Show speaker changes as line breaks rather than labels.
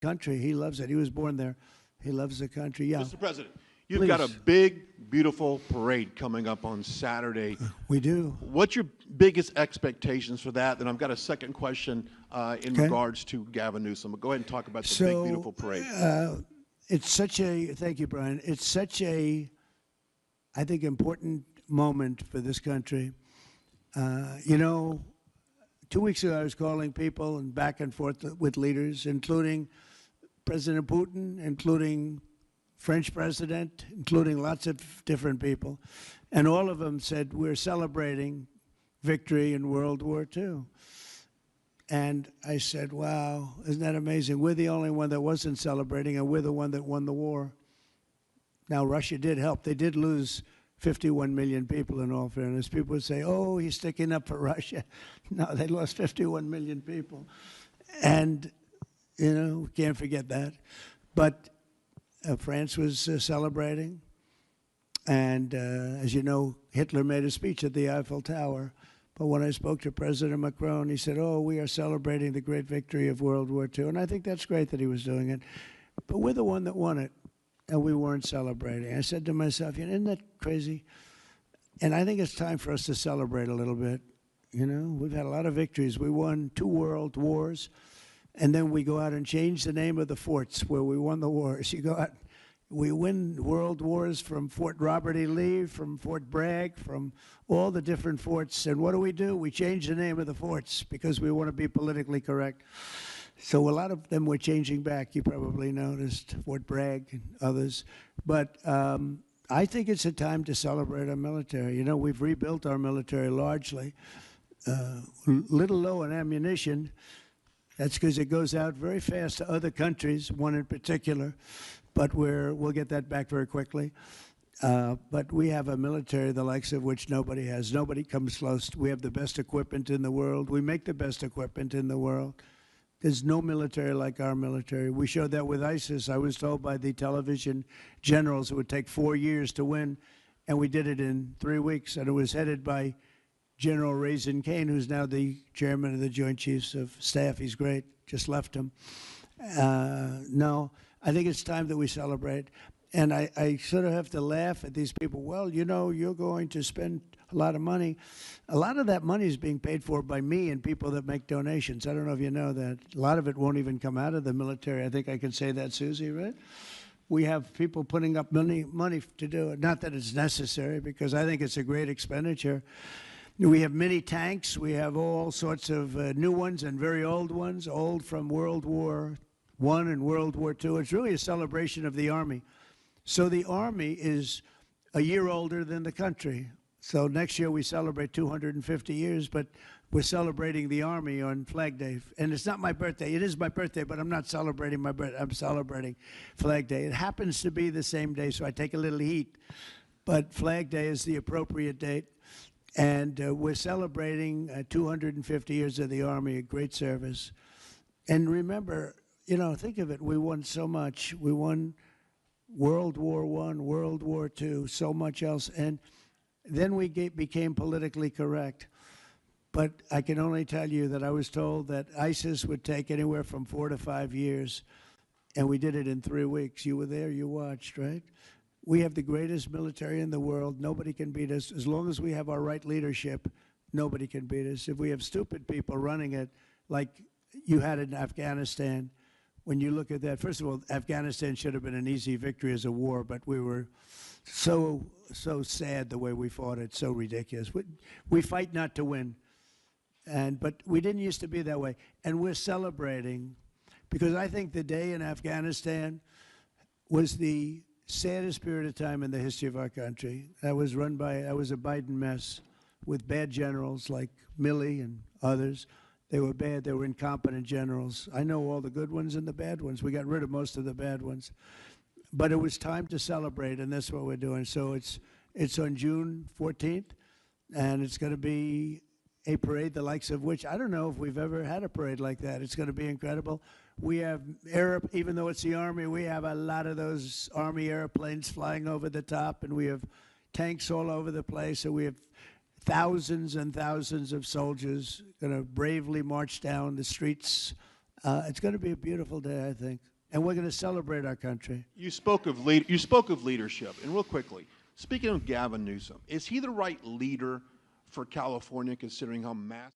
country. He loves it. He was born there. He loves the country. Yeah.
Mr. President, you've got a big, beautiful parade coming up on Saturday.
We do.
What's your biggest expectations for that? And I've got a second question in regards to Gavin Newsom. Go ahead and talk about the big, beautiful parade.
It's such a, thank you, Brian. It's such a, I think, important moment for this country. You know, 2 weeks ago, I was calling people and back and forth with leaders, including President Putin, including French president, including lots of different people. And all of them said, we're celebrating victory in World War II. And I said, wow, isn't that amazing? We're the only one that wasn't celebrating, and we're the one that won the war. Now, Russia did help. They did lose 51 million people, in all fairness. People would say, oh, he's sticking up for Russia. No, they lost 51 million people. And, you know, can't forget that. But France was celebrating. And, as you know, Hitler made a speech at the Eiffel Tower. But when I spoke to President Macron, he said, oh, we are celebrating the great victory of World War II. And I think that's great that he was doing it. But we're the one that won it, and we weren't celebrating. I said to myself, you know, isn't that crazy? And I think it's time for us to celebrate a little bit. You know, we've had a lot of victories. We won 2 world wars, and then we go out and change the name of the forts where we won the wars. You go out, we win world wars from Fort Robert E. Lee, from Fort Bragg, from all the different forts. And what do? We change the name of the forts because we want to be politically correct. So a lot of them were changing back. You probably noticed Fort Bragg and others. But I think it's a time to celebrate our military. You know, we've rebuilt our military largely. Little low on ammunition. That's because it goes out very fast to other countries, one in particular. But we'll get that back very quickly. But we have a military the likes of which nobody has. Nobody comes close. We have the best equipment in the world. We make the best equipment in the world. There's no military like our military. We showed that with ISIS. I was told by the television generals it would take 4 years to win, and we did it in 3 weeks. And it was headed by General Raisin Kane, who's now the chairman of the Joint Chiefs of Staff. He's great. Just left him. No, I think it's time that we celebrate. And I sort of have to laugh at these people. Well, you know, you're going to spend a lot of money. A lot of that money is being paid for by me and people that make donations. I don't know if you know that. A lot of it won't even come out of the military. I think I can say that, Susie, right? We have people putting up money to do it. Not that it's necessary, because I think it's a great expenditure. We have many tanks. We have all sorts of new ones and very old ones, old from World War I and World War II. It's really a celebration of the Army. So the Army is a year older than the country. So next year we celebrate 250 years, but we're celebrating the Army on Flag Day. And it's not my birthday. It is my birthday, but I'm not celebrating my birthday. I'm celebrating Flag Day. It happens to be the same day, so I take a little heat. But Flag Day is the appropriate date. And we're celebrating 250 years of the Army, a great service. And remember, you know, think of it. We won so much. We won World War I, World War II, so much else. And then we became politically correct. But I can only tell you that I was told that ISIS would take anywhere from 4 to 5 years, and we did it in 3 weeks. You were there, you watched, right? We have the greatest military in the world. Nobody can beat us. As long as we have our right leadership, nobody can beat us. If we have stupid people running it, like you had in Afghanistan, when you look at that, first of all, Afghanistan should have been an easy victory as a war, but we were so sad the way we fought it, so ridiculous. We fight not to win, but we didn't used to be that way. And we're celebrating, because I think the day in Afghanistan was the saddest period of time in the history of our country. That was a Biden mess with bad generals like Milley and others. They were bad. They were incompetent generals. I know all the good ones and the bad ones. We got rid of most of the bad ones. But it was time to celebrate, and that's what we're doing. So it's on June 14th, and it's going to be a parade the likes of which I don't know if we've ever had a parade like that. It's going to be incredible. We have even though it's the Army, we have a lot of those Army airplanes flying over the top, and we have tanks all over the place, and we have thousands and thousands of soldiers going to bravely march down the streets. It's going to be a beautiful day, I think. and we're going to celebrate our country.
You spoke of leadership, and real quickly, speaking of Gavin Newsom, is he the right leader for California, considering how massive